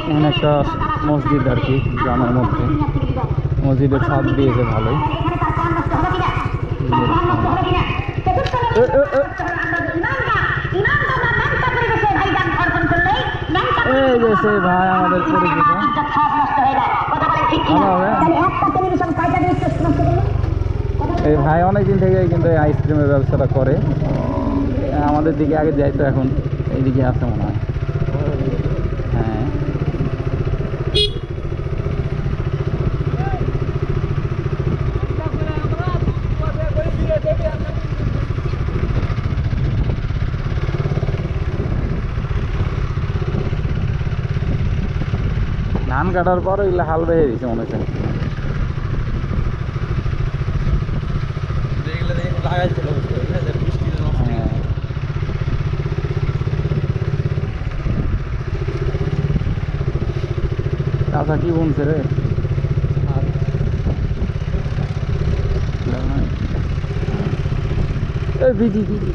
এখানে একটা মসজিদ আর কি গ্রামের মধ্যে, মসজিদের ছাদ দিয়েছে ভালোই। এই যে সেই ভাই আমাদের পরিচিত, ভালো হবে। এই ভাই অনেকদিন থেকে কিন্তু এই আইসক্রিমের ব্যবসাটা করে। আমাদের দিকে আগে যাইতো, এখন এইদিকে আছে মনে হয়। হ্যাঁ, ধান কাটার পর এগুলো হাল বেয়ে দিচ্ছে মনে হচ্ছে। চাষা কি বলছে রে? Busy busy